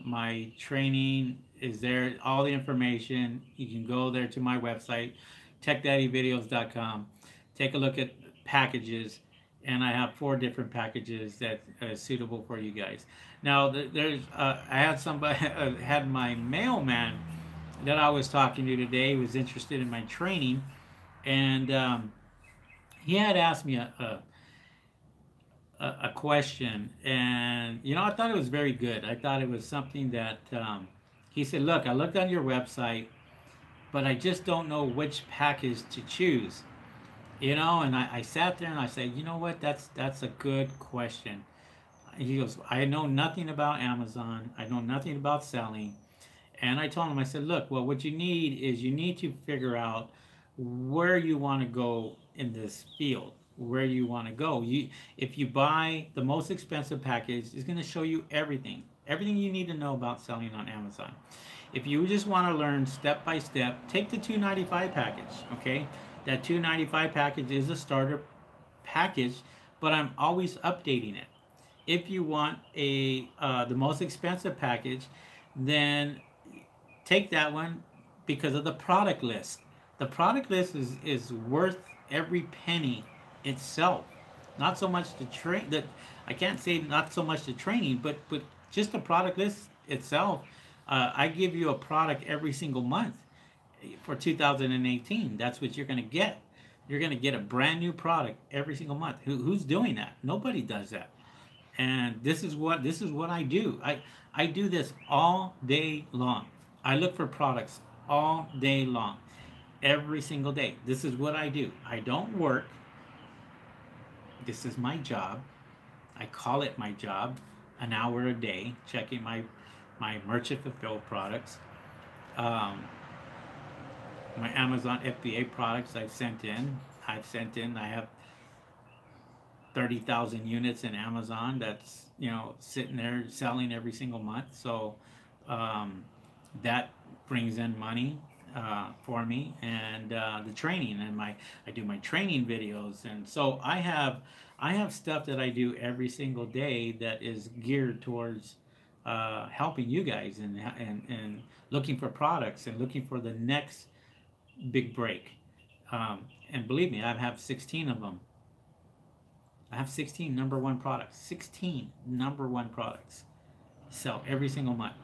my training is there. All the information. You can go there to my website, techdaddyvideos.com. Take a look at packages, and I have 4 different packages that are suitable for you guys. Now, there's I had somebody had my mailman that I was talking to today was interested in my training, and he had asked me a question, and I thought it was very good. I thought it was something that he said, "Look, I looked on your website, but I just don't know which package to choose." And I sat there and I said, "You know what? That's a good question." He goes, "I know nothing about Amazon. I know nothing about selling." And I told him, I said, "Look, well, what you need is you need to figure out where you want to go in this field, where you want to go. If you buy the most expensive package, it's going to show you everything you need to know about selling on Amazon. If you just want to learn step by step, take the 295 package, okay? That 295 package is a starter package, but I'm always updating it. If you want the most expensive package, then take that one because of the product list. The product list is worth every penny itself. Not so much the that I can't say not so much the training, but just the product list itself. I give you a product every single month for 2018. That's what you're going to get. You're going to get a brand new product every single month. Who's doing that? Nobody does that. And this is what I do. I do this all day long. I look for products all day long, every single day. This is what I do. I don't work. This is my job. I call it my job. An hour a day checking my merchant fulfilled products, my Amazon FBA products I've sent in. I have 30,000 units in Amazon that's sitting there selling every single month. So that brings in money for me, and the training, and I do my training videos, and so I have stuff that I do every single day that is geared towards helping you guys and looking for products and looking for the next big break. And believe me, I have 16 of them. I have 16 number one products. 16 number one products sell every single month.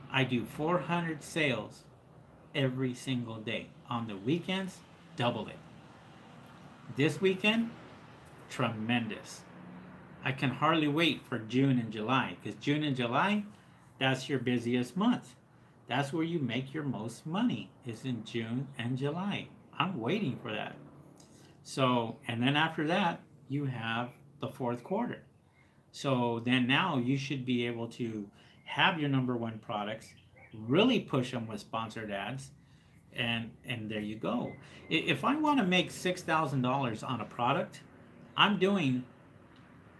I do 400 sales every single day. On the weekends, double it. This weekend, tremendous. I can hardly wait for June and July, because June and July, that's your busiest month. That's where you make your most money, is in June and July. I'm waiting for that. So, and then after that, you have the fourth quarter. So then now you should be able to have your number one products, really push them with sponsored ads, and there you go. If I want to make $6,000 on a product, I'm doing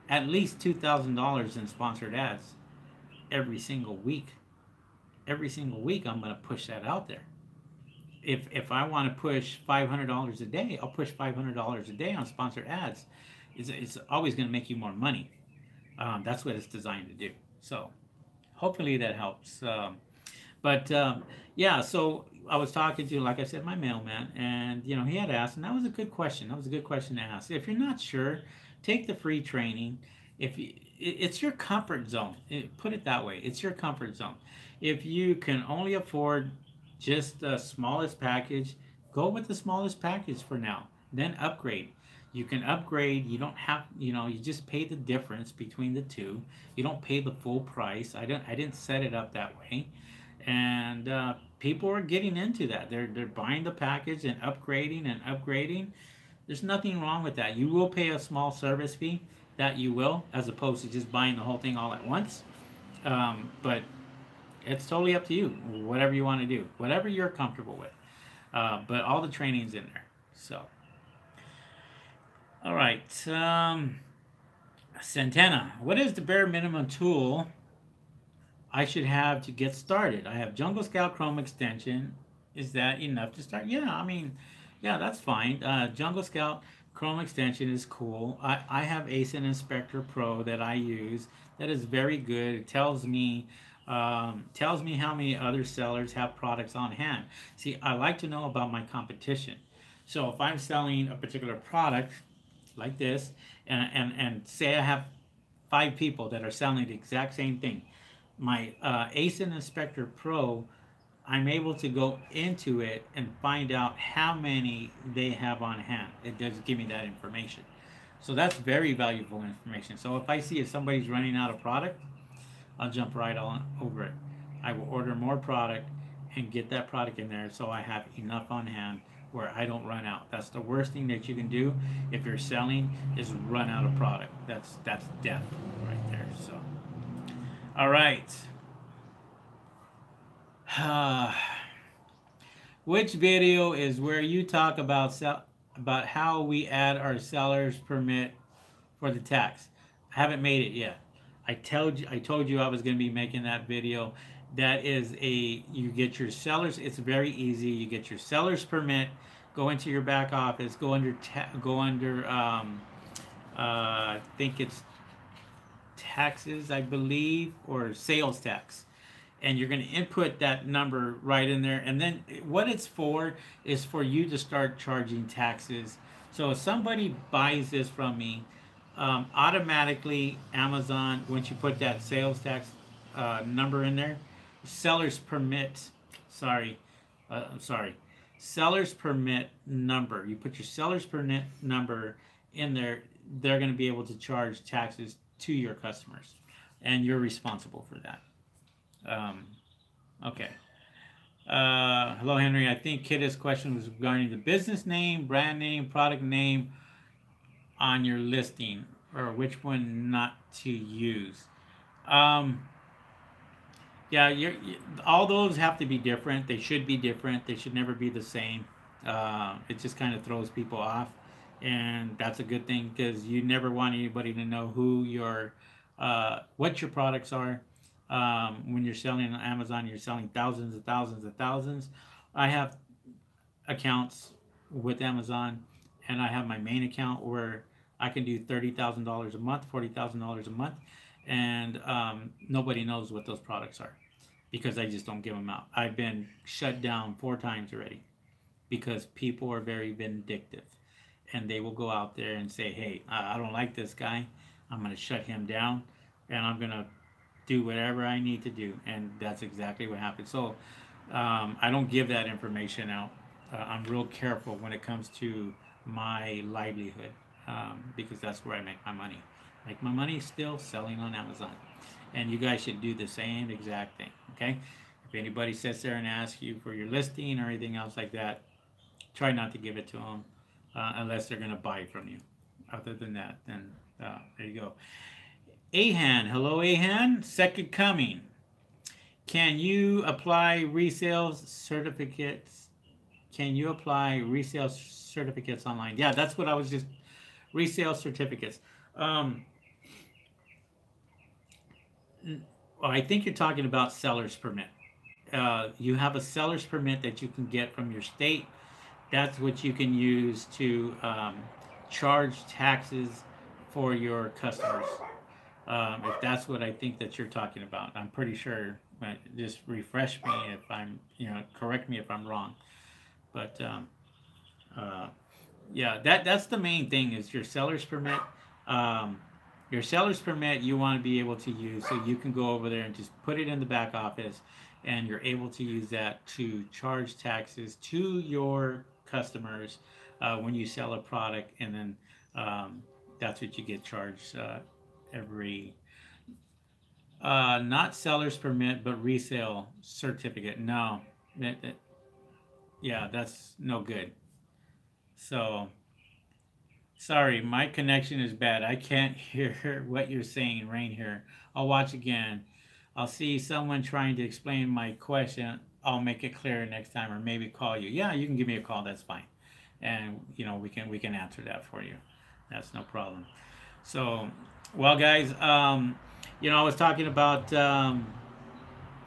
at least $2,000 in sponsored ads every single week. Every single week, I'm going to push that out there. If I want to push $500 a day, I'll push $500 a day on sponsored ads. It's always going to make you more money. That's what it's designed to do. So hopefully that helps. Yeah, so I was talking to, like I said, my mailman, and he had asked, and that was a good question. That was a good question to ask. If you're not sure, take the free training. It's your comfort zone. Put it that way. It's your comfort zone. If you can only afford just the smallest package, go with the smallest package for now. Then upgrade. You can upgrade. You don't have, you just pay the difference between the two. You don't pay the full price. I didn't set it up that way. And people are getting into that. They're buying the package and upgrading. There's nothing wrong with that. You will pay a small service fee, that you will, as opposed to just buying the whole thing all at once. But It's totally up to you. Whatever you want to do, whatever you're comfortable with. But all the training's in there. So, all right. Santana, what is the bare minimum tool I should have to get started? I have Jungle Scout Chrome extension. Is that enough to start? Yeah, I mean, yeah, that's fine. Jungle Scout Chrome extension is cool. I have ASIN Inspector Pro that I use. That is very good. It tells me how many other sellers have products on hand. See, I like to know about my competition. So if I'm selling a particular product like this, and say I have 5 people that are selling the exact same thing, my ASIN Inspector Pro, I'm able to go into it and find out how many they have on hand. It does give me that information. So that's very valuable information. So if somebody's running out of product, I'll jump right on over it. I will order more product and get that product in there so I have enough on hand where I don't run out. That's the worst thing that you can do if you're selling is run out of product. That's death right there. So, all right. Which video is where you talk about how we add our seller's permit for the tax? I haven't made it yet. I told you I was going to be making that video. That is you get your sellers. It's very easy. You get your seller's permit. Go into your back office. Go under I think it's taxes, I believe, or sales tax, and you're going to input that number right in there. And then what it's for is for you to start charging taxes. So if somebody buys this from me, automatically Amazon, once you put that sales tax number in there, seller's permit, I'm sorry, seller's permit number. You put your seller's permit number in there, they're going to be able to charge taxes to your customers, and you're responsible for that. Okay. Hello, Henry. I think Kidda's question was regarding the business name, brand name, product name on your listing, or which one not to use. Yeah, all those have to be different. They should be different. They should never be the same. It just kind of throws people off, and that's a good thing because you never want anybody to know what your products are. When you're selling on Amazon, you're selling thousands and thousands and thousands. I have accounts with Amazon, and I have my main account where I can do $30,000 a month, $40,000 a month, and nobody knows what those products are because I just don't give them out. I've been shut down 4 times already because people are very vindictive, and they will go out there and say, hey, I don't like this guy. I'm going to shut him down, and I'm going to do whatever I need to do, and that's exactly what happened. So I don't give that information out. I'm real careful when it comes to my livelihood because that's where I make my money. Make my money still selling on Amazon, and you guys should do the same exact thing. Okay, if anybody sits there and asks you for your listing or anything else like that, try not to give it to them unless they're going to buy from you. Other than that, then there you go. Ahan, hello Ahan, second coming. Can you apply resale certificates? Can you apply resale certificates online? Yeah, that's what I was just, resale certificates. I think you're talking about seller's permit. You have a seller's permit that you can get from your state. That's what you can use to charge taxes for your customers. If that's what I think that you're talking about, I'm pretty sure. Just refresh me if I'm, correct me if I'm wrong. But yeah, that's the main thing is your seller's permit. Your seller's permit you want to be able to use so you can go over there and just put it in the back office, and you're able to use that to charge taxes to your customers when you sell a product, and then that's what you get charged every. Not seller's permit, but resale certificate. No, yeah, that's no good. So, sorry, my connection is bad. I can't hear what you're saying, Rain here. I'll watch again. I'll see someone trying to explain my question. I'll make it clear next time, or maybe call you. Yeah, you can give me a call. That's fine, and we can answer that for you. That's no problem. So, well, guys, I was talking about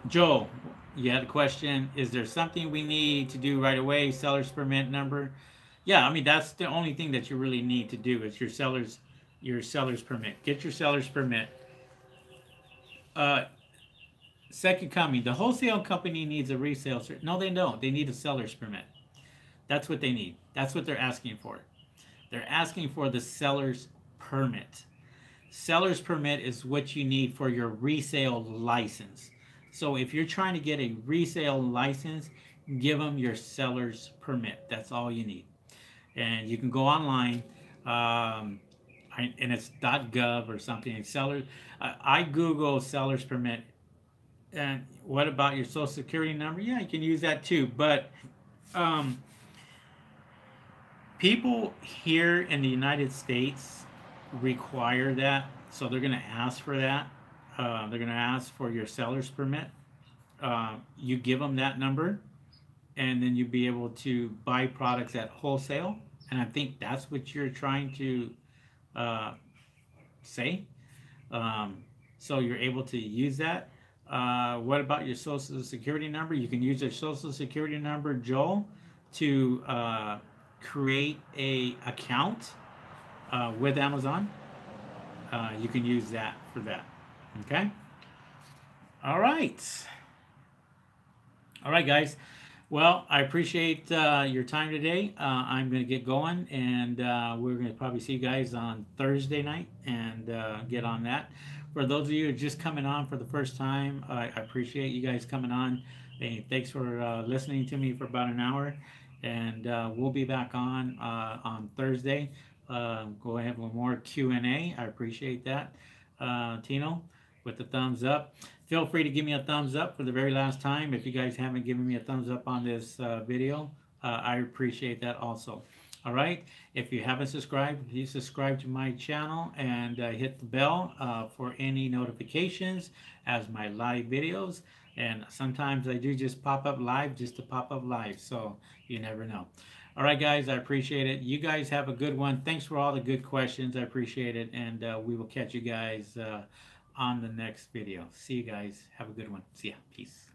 Joe. You had a question. Is there something we need to do right away? Seller's permit number. Yeah, I mean that's the only thing that you really need to do is your seller's permit. Get your seller's permit. Uh, Second coming, the wholesale company needs a resale cert. No, they don't. They need a seller's permit. That's what they need. That's what they're asking for. They're asking for the seller's permit. Seller's permit is what you need for your resale license. So if you're trying to get a resale license, give them your seller's permit. That's all you need. And you can go online, and it's .gov or something. Seller, I Google seller's permit. And what about your social security number? Yeah, you can use that too. But um, people here in the United States require that, so they're going to ask for that. They're going to ask for your seller's permit. You give them that number, and then you'll be able to buy products at wholesale. And I think that's what you're trying to say. So you're able to use that. What about your social security number? You can use your social security number, Joel, to create a account with Amazon. You can use that for that. Okay. All right. All right, guys. Well, I appreciate your time today. I'm going to get going, and we're going to probably see you guys on Thursday night and get on that. For those of you who are just coming on for the first time, I appreciate you guys coming on. Hey, thanks for listening to me for about an hour, and we'll be back on Thursday. Go ahead with more Q&A. I appreciate that, Tino, with the thumbs up. Feel free to give me a thumbs up for the very last time. If you guys haven't given me a thumbs up on this video, I appreciate that also. All right. If you haven't subscribed, please subscribe to my channel and hit the bell for any notifications as my live videos. And sometimes I do just pop up live just to pop up live. So you never know. All right, guys, I appreciate it. You guys have a good one. Thanks for all the good questions. I appreciate it. And we will catch you guys on the next video. See you guys. Have a good one. See ya. Peace.